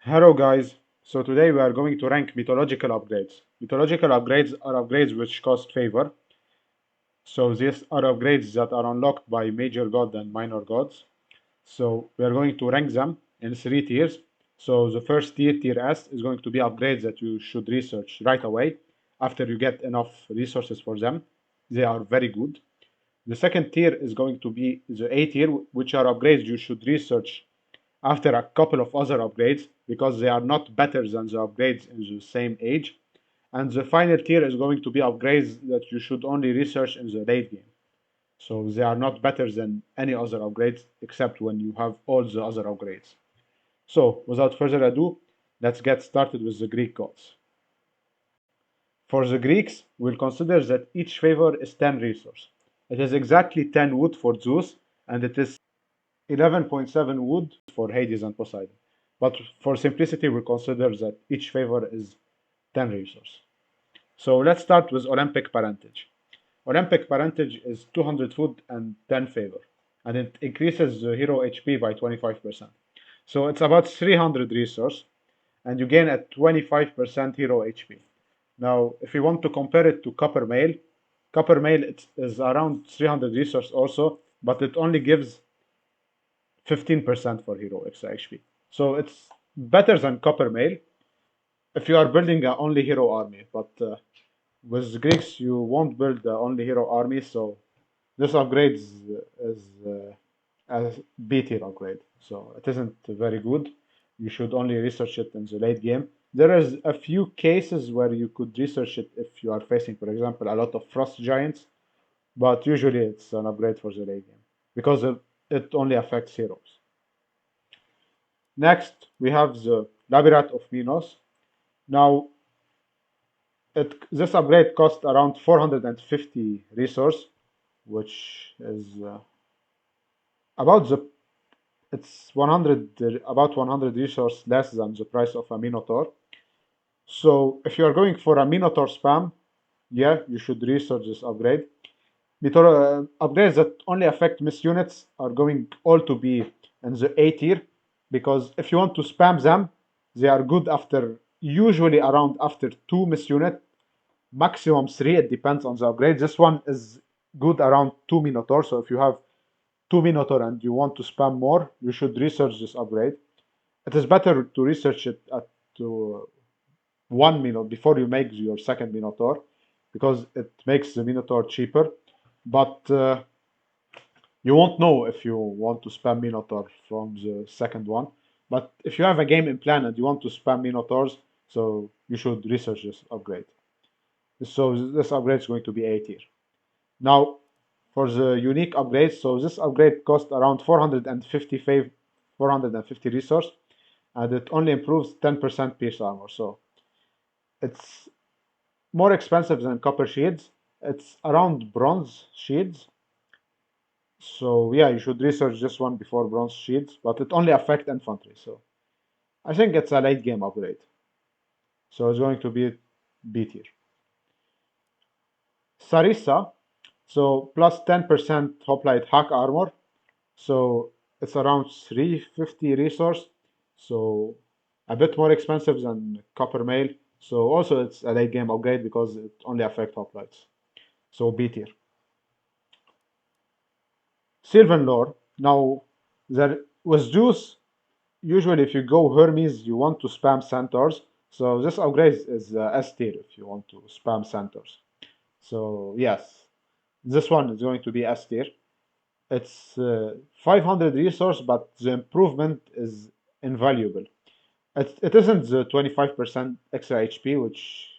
Hello guys, so today we are going to rank mythological upgrades. Mythological upgrades are upgrades which cost favor. So these are upgrades that are unlocked by major gods and minor gods. So we are going to rank them in three tiers. So the first tier, tier S, is going to be upgrades that you should research right away after you get enough resources for them. They are very good. The second tier is going to be the A tier, which are upgrades you should research after a couple of other upgrades because they are not better than the upgrades in the same age. And the final tier is going to be upgrades that you should only research in the late game. So they are not better than any other upgrades except when you have all the other upgrades. So without further ado, let's get started with the Greek gods. For the Greeks, we'll consider that each favor is 10 resource. It is exactly 10 wood for Zeus, and it is 11.7 wood for Hades and Poseidon. But for simplicity, we consider that each favor is 10 resource. So let's start with Olympic parentage. Olympic parentage is 200 wood and 10 favor, and it increases the hero HP by 25%. So it's about 300 resource, and you gain at 25% hero HP. Now, if you want to compare it to Copper Mail is around 300 resource also, but it only gives 15% for hero extra HP. So it's better than Copper Mail if you are building a only hero army. But with Greeks, you won't build the only hero army, so this upgrade is a B tier upgrade. So it isn't very good. You should only research it in the late game. There is a few cases where you could research it if you are facing, for example, a lot of frost giants, but usually it's an upgrade for the late game because it only affects heroes. Next, we have the Labyrinth of Minos. Now, this upgrade cost around 450 resource, which is about the it's 100 about 100 resource less than the price of a Minotaur. So if you are going for a Minotaur spam, yeah, you should research this upgrade. Upgrades that only affect miss units are going all to be in the A tier because if you want to spam them, they are good after usually around after 2 miss unit, maximum 3. It depends on the upgrade. This one is good around 2 Minotaur. So if you have 2 Minotaur and you want to spam more, you should research this upgrade. It is better to research it at 1 Minotaur before you make your second Minotaur because it makes the Minotaur cheaper. But you won't know if you want to spam Minotaur from the second one. But if you have a game in plan and you want to spam Minotaurs, so you should research this upgrade. So this upgrade is going to be A tier. Now, for the unique upgrades, so this upgrade costs around 450 resource, and it only improves 10% pierce armor. So it's more expensive than copper shields. It's around bronze shields. So yeah, you should research this one before bronze shields, but it only affects infantry. So I think it's a late game upgrade. So it's going to be B tier. Sarissa, so plus 10% hoplite hack armor. So it's around 350 resource. So a bit more expensive than copper mail. So also it's a late game upgrade because it only affects hoplites. So B tier. Sylvan lore. Now there with Zeus, usually if you go Hermes, you want to spam centaurs. So this upgrade is S tier if you want to spam centaurs. So yes, this one is going to be S tier. It's 500 resource, but the improvement is invaluable. It isn't the 25% extra HP, which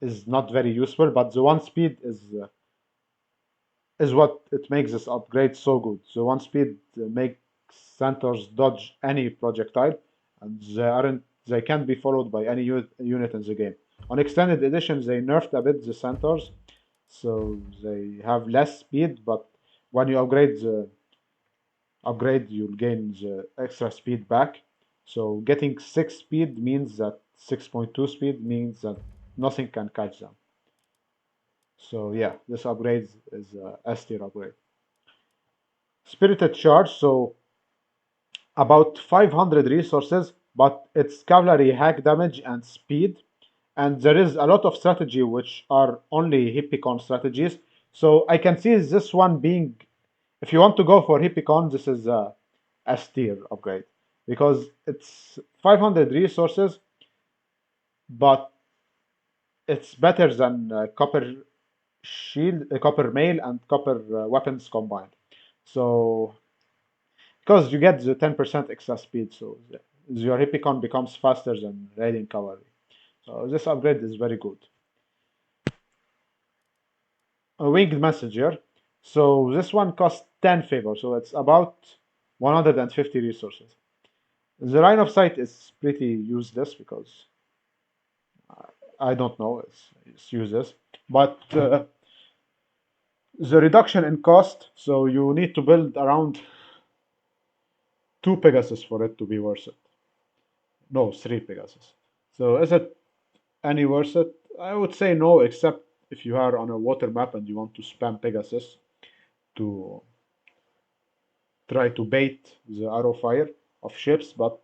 is not very useful, but the one speed is what it makes this upgrade so good. The one speed makes centaurs dodge any projectile, and they can't be followed by any unit in the game. On extended editions, they nerfed a bit the centaurs, so they have less speed. But when you upgrade the upgrade, you'll gain the extra speed back. So getting 6 speed means that 6.2 speed means that nothing can catch them. So yeah, this upgrade is a S tier upgrade. Spirited Charge, so about 500 resources, but it's cavalry hack damage and speed. And there is a lot of strategy which are only Hippicon strategies. So I can see this one being, if you want to go for Hippicon, this is a S tier upgrade because it's 500 resources, but it's better than copper mail, and copper weapons combined. So because you get the 10% extra speed, so your Hippicon becomes faster than raiding cavalry. So this upgrade is very good. A winged messenger. So this one costs 10 favor, so it's about 150 resources. The line of sight is pretty useless because I don't know, it's useless. But the reduction in cost, so you need to build around 2 Pegasus for it to be worth it. No, 3 Pegasus. So is it any worth it? I would say no, except if you are on a water map and you want to spam Pegasus to try to bait the arrow fire of ships, but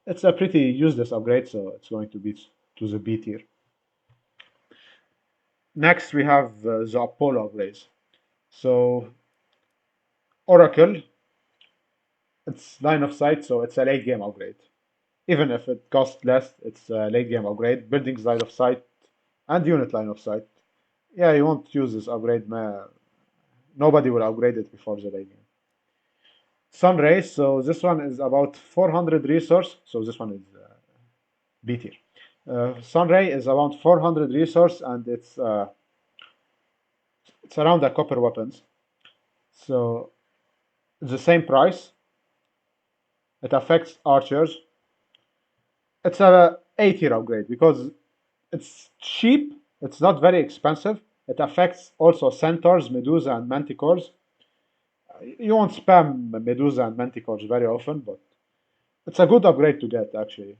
it's a pretty useless upgrade, so it's going to be to the B tier. Next, we have the Apollo upgrades. So, Oracle, it's line of sight, so it's a late game upgrade. Even if it costs less, it's a late game upgrade. Buildings line of sight and unit line of sight. Yeah, you won't use this upgrade, nobody will upgrade it before the late game. Sunray, so this one is about 400 resource, so this one is B tier. Sunray is around 400 resource, and it's around the copper weapons. So the same price. It affects archers. It's a A tier upgrade because it's cheap. It's not very expensive. It affects also centaurs, medusa, and manticores. You won't spam medusa and manticores very often, but it's a good upgrade to get actually.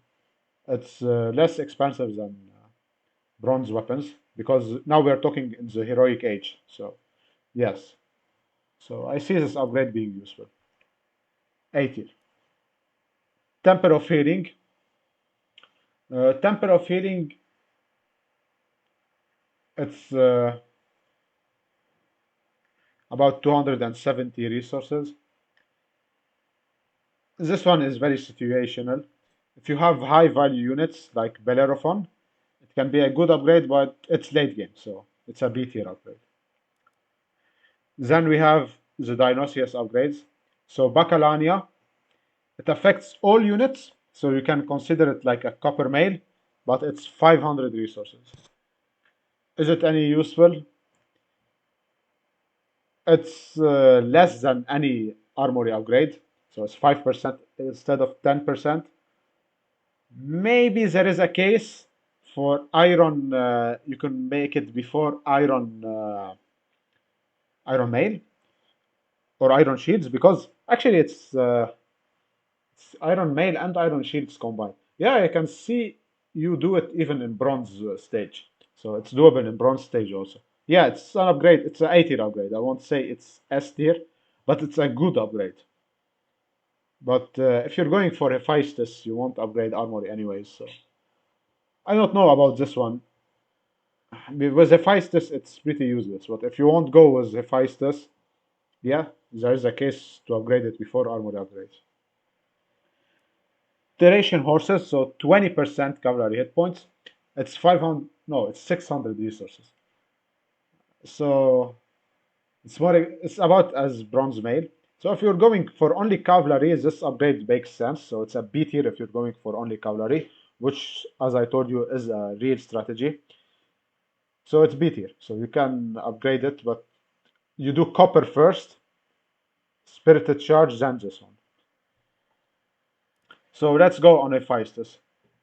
It's less expensive than bronze weapons because now we're talking in the heroic age. So yes, so I see this upgrade being useful. A tier. Temper of Healing. Temper of Healing, it's about 270 resources. This one is very situational. If you have high value units like Bellerophon, it can be a good upgrade, but it's late game, so it's a B tier upgrade. Then we have the Dionysius upgrades. So Bacalania, it affects all units, so you can consider it like a copper mail, but it's 500 resources. Is it any useful? It's less than any armory upgrade, so it's 5% instead of 10%. Maybe there is a case for iron, you can make it before iron mail or iron shields because actually it's iron mail and iron shields combined. Yeah, I can see you do it even in bronze stage, so it's doable in bronze stage also. Yeah, it's an upgrade. It's an A tier upgrade. I won't say it's S tier, but it's a good upgrade. But if you're going for Hephaestus, you won't upgrade armory anyways. So I don't know about this one. With Hephaestus, it's pretty useless. But if you won't go with Hephaestus, yeah, there is a case to upgrade it before armory upgrades. Duration horses, so 20% cavalry hit points. It's 500, no, it's 600 resources. So it's about as bronze mail. So if you're going for only cavalry, this upgrade makes sense. So it's a B tier if you're going for only cavalry, which, as I told you, is a real strategy. So it's B tier. So you can upgrade it, but you do copper first, spirited charge, then this one. So let's go on Hephaestus.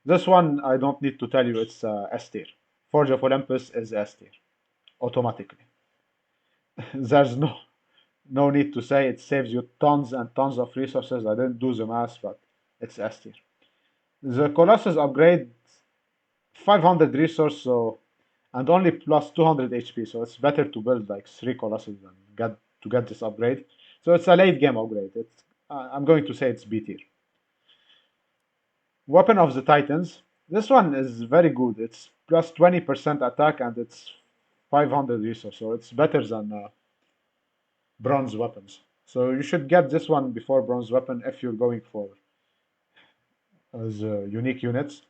This one I don't need to tell you, it's S tier. Forge of Olympus is S tier automatically. There's no need to say it saves you tons and tons of resources. I didn't do the math, but it's S tier. The Colossus upgrade 500 resource, so and only plus 200 HP, so it's better to build like 3 Colossus than get this upgrade. So it's a late game upgrade. I'm going to say it's B tier. Weapon of the Titans. This one is very good. It's plus 20% attack and it's 500 resource, so it's better than bronze weapons. So you should get this one before bronze weapon if you're going for as unique units.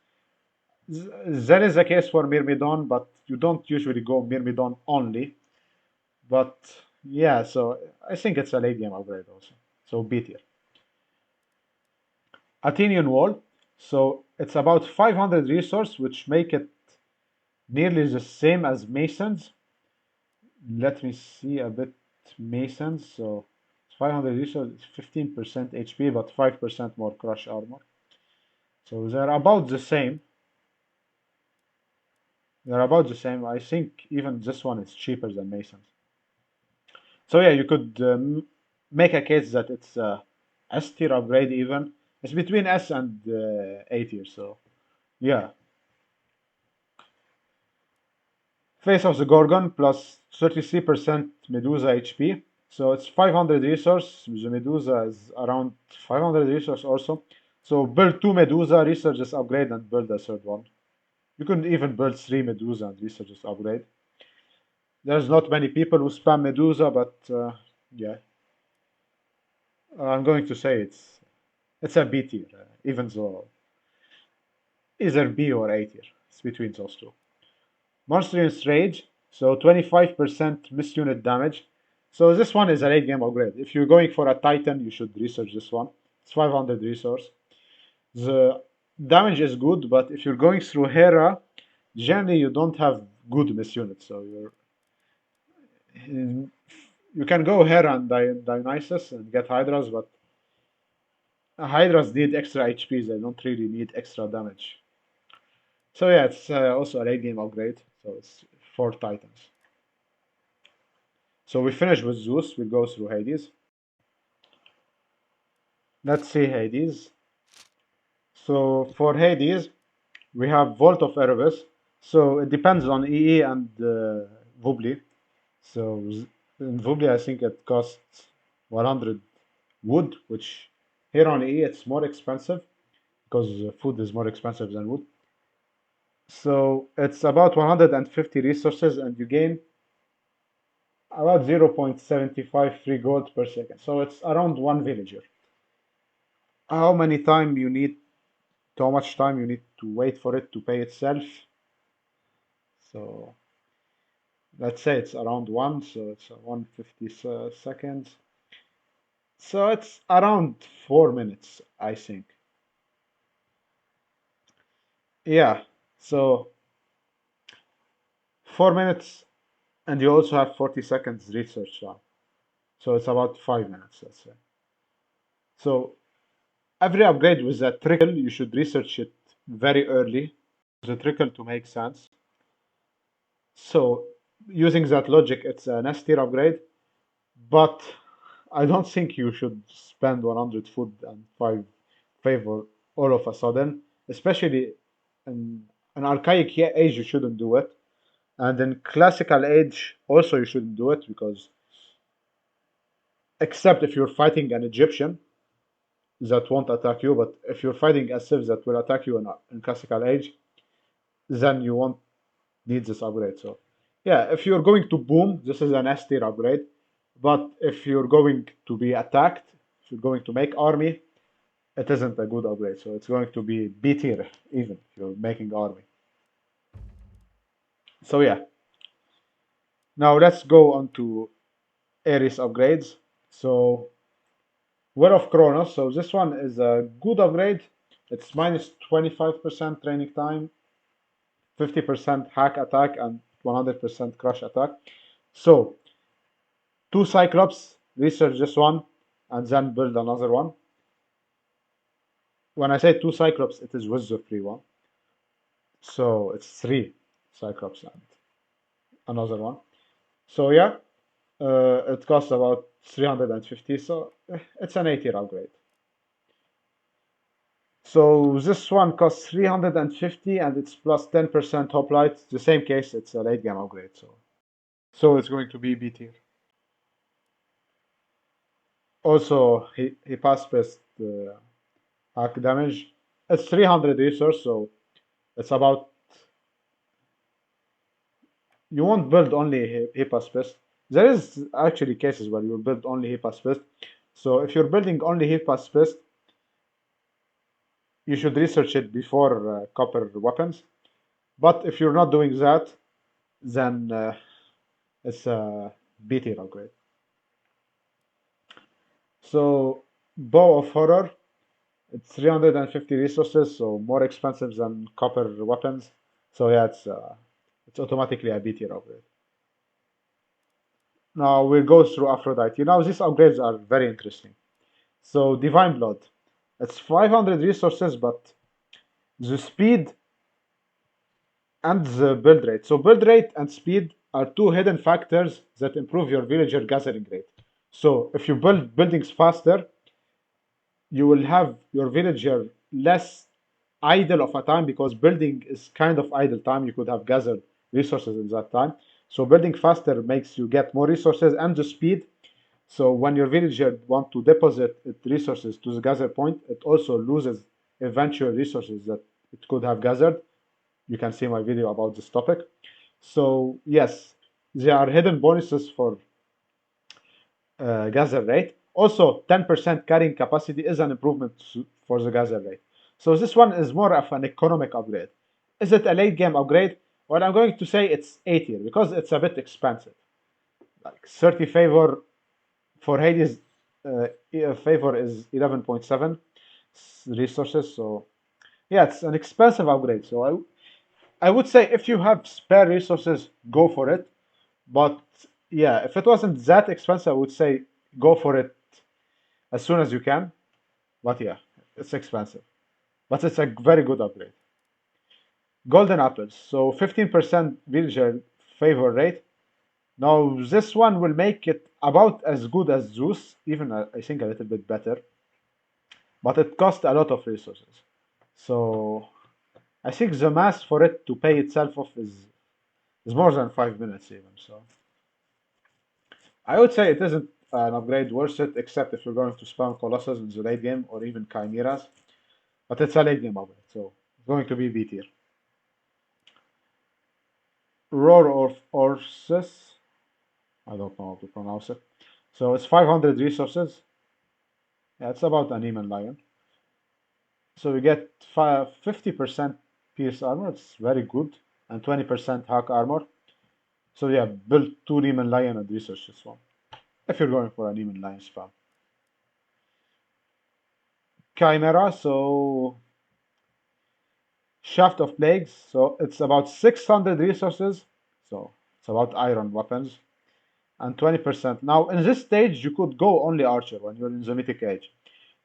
That is the case for Myrmidon, but you don't usually go Myrmidon only. But yeah, so I think it's a late game upgrade also. So B tier. Athenian Wall. So it's about 500 resource, which make it nearly the same as Masons. Let me see a bit Masons. So it's 500 resource, 15% HP, but 5% more crush armor. So they're about the same. They're about the same. I think even this one is cheaper than Masons. So yeah, you could make a case that it's S tier upgrade even. It's between S and A tier. So yeah, Face of the Gorgon plus 33% Medusa HP. So it's 500 resource. The Medusa is around 500 resource also. So build two Medusa, research this upgrade, and build a third one. You could even build three Medusa and research this upgrade. There's not many people who spam Medusa, but yeah, I'm going to say it's a B tier, even though either B or A tier. It's between those two. Monstrous Rage, so 25% miss unit damage. So this one is a late game upgrade. If you're going for a Titan, you should research this one. It's 500 resource. The damage is good, but if you're going through Hera, generally you don't have good miss units. So you can go Hera and Dionysus and get Hydras, but Hydras need extra HPs. They don't really need extra damage. So yeah, it's also a late game upgrade. So it's 4 Titans. So we finish with Zeus. We'll go through Hades. Let's see Hades. So for Hades, we have Vault of Erebus. So it depends on EE and Vubli. So in Vubli, I think it costs 100 wood, which here on EE it's more expensive because food is more expensive than wood. So it's about 150 resources, and you gain about 0.75 free gold per second. So it's around one villager. How many time you need, how much time you need to wait for it to pay itself? So let's say it's around one, so it's 150 seconds. So it's around 4 minutes, I think. Yeah, so 4 minutes, and you also have 40 seconds research time. So it's about 5 minutes, let's say. So every upgrade with a trickle, you should research it very early, the trickle to make sense. So using that logic, it's an S tier upgrade, but I don't think you should spend 100 food and 5 favor all of a sudden, especially in an archaic age, you shouldn't do it. And in classical age, also you shouldn't do it because, except if you're fighting an Egyptian that won't attack you, but if you're fighting a Civ that will attack you in classical age, then you won't need this upgrade. So, yeah, if you're going to boom, this is an S tier upgrade. But if you're going to be attacked, if you're going to make army, it isn't a good upgrade. So it's going to be B tier, even if you're making army. So yeah, now let's go on to Ares upgrades. So War of Kronos. So this one is a good upgrade. It's minus 25% training time, 50% hack attack, and 100% crush attack. So two Cyclops, research this one, and then build another one. When I say two Cyclops, it is with the free one. So it's three Cyclops and another one. So yeah, it costs about 350. So it's an 80 upgrade. So this one costs 350 and it's plus 10% hoplite. The same case, it's a late game upgrade. So it's going to be B tier. Also, he passed best hack damage. It's 300 resource, so it's about, you won't build only Hypaspist. There is actually cases where you build only Hypaspist. So if you're building only Hypaspist, you should research it before copper weapons. But if you're not doing that, then it's a B tier upgrade. So Bow of Horror, it's 350 resources, so more expensive than copper weapons. So yeah, it's automatically a B tier upgrade. Now we'll go through Aphrodite. Now these upgrades are very interesting. So Divine Blood, it's 500 resources, but the speed and the build rate. So build rate and speed are two hidden factors that improve your villager gathering rate. So if you build buildings faster, you will have your villager less idle of a time, because building is kind of idle time. You could have gathered resources in that time. So building faster makes you get more resources and the speed. So when your villager want to deposit its resources to the gather point, it also loses eventual resources that it could have gathered. You can see my video about this topic. So yes, there are hidden bonuses for gather rate. Also, 10% carrying capacity is an improvement for the gather rate. So this one is more of an economic upgrade. Is it a late game upgrade? Well, I'm going to say it's A tier because it's a bit expensive. Like 30 favor for Hades, favor is 11.7 resources. So yeah, it's an expensive upgrade. So I would say if you have spare resources, go for it. But yeah, if it wasn't that expensive, I would say go for it as soon as you can. But yeah, it's expensive. But it's a very good upgrade. Golden apples. So 15% villager favor rate. Now this one will make it about as good as Zeus, even I think a little bit better. But it costs a lot of resources. So I think the math for it to pay itself off is more than 5 minutes even. So I would say it isn't an upgrade worth it, except if you're going to spam Colossus in the late game or even Chimeras. But it's a late game upgrade, so it's going to be B tier. Roar of Orsus, I don't know how to pronounce it. So it's 500 resources. Yeah, it's about an Neman Lion. So you get 50% pierce armor, it's very good, and 20% hack armor. So yeah, build two Neman Lion and research this one, if you're going for a Neman Lion spam. Chimera, so Shaft of Plagues, so it's about 600 resources, so it's about iron weapons, and 20%. Now, in this stage, you could go only Archer when you're in the Mythic Age.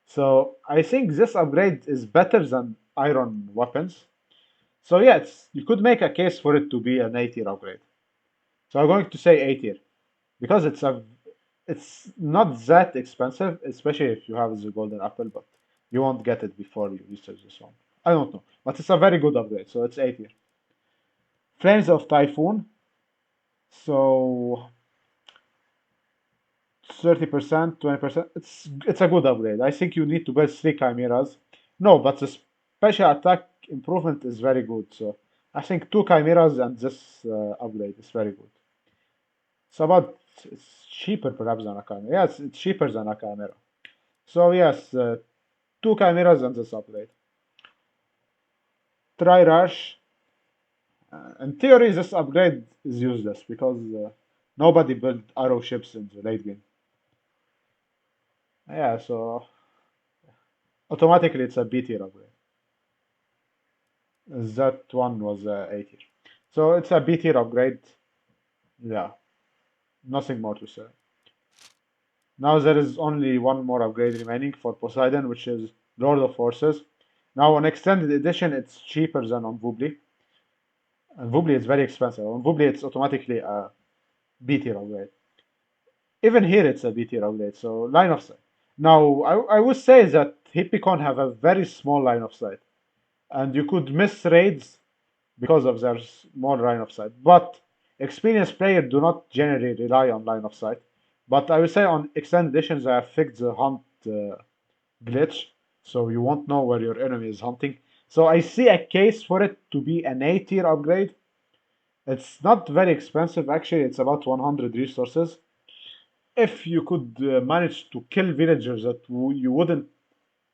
So I think this upgrade is better than iron weapons. So yeah, you could make a case for it to be an A tier upgrade. So I'm going to say A tier because it's not that expensive, especially if you have the golden apple, but you won't get it before you research this one. I don't know, but it's a very good upgrade, so it's A tier. Flames of Typhoon, so 30%, 20%. It's a good upgrade. I think you need to build three chimeras. No, but the special attack improvement is very good. So I think two chimeras and this upgrade is very good. It's about, it's cheaper perhaps than a chimera. Yes, it's cheaper than a chimera. So yes, two chimeras and this upgrade. Try rush. In theory, this upgrade is useless because nobody built arrow ships in the late game. Yeah, so automatically it's a B tier upgrade. That one was A tier. So it's a B tier upgrade. Yeah, nothing more to say. Now there is only one more upgrade remaining for Poseidon, which is Lord of Forces. Now on extended edition, it's cheaper than on Vubli. And Vubli is very expensive. On Vubli, it's automatically a B tier upgrade. Even here, it's a B tier upgrade. So line of sight. Now I would say that Hippicon have a very small line of sight, and you could miss raids because of their small line of sight. But experienced players do not generally rely on line of sight. But I would say on extended editions, I have fixed the hunt glitch. so you won't know where your enemy is hunting. So I see a case for it to be an A tier upgrade. It's not very expensive actually, it's about 100 resources. If you could manage to kill villagers that you wouldn't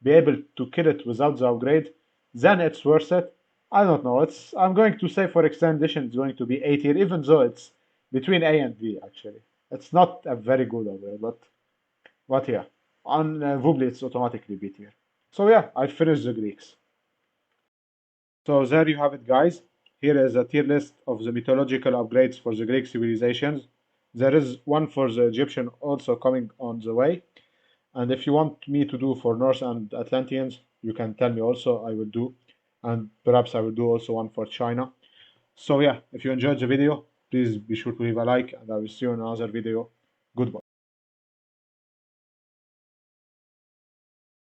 be able to kill it without the upgrade, then it's worth it. I don't know. I'm going to say for extended edition it's going to be A tier, even though it's between A and B actually. It's not a very good upgrade, but yeah. On Vubli it's automatically B tier. So yeah, I finished the Greeks. So there you have it, guys. Here is a tier list of the mythological upgrades for the Greek civilizations. There is one for the Egyptian also coming on the way. And if you want me to do for Norse and Atlanteans, you can tell me also, I will do. And perhaps I will do also one for China. So yeah, if you enjoyed the video, please be sure to leave a like and I will see you in another video. Goodbye.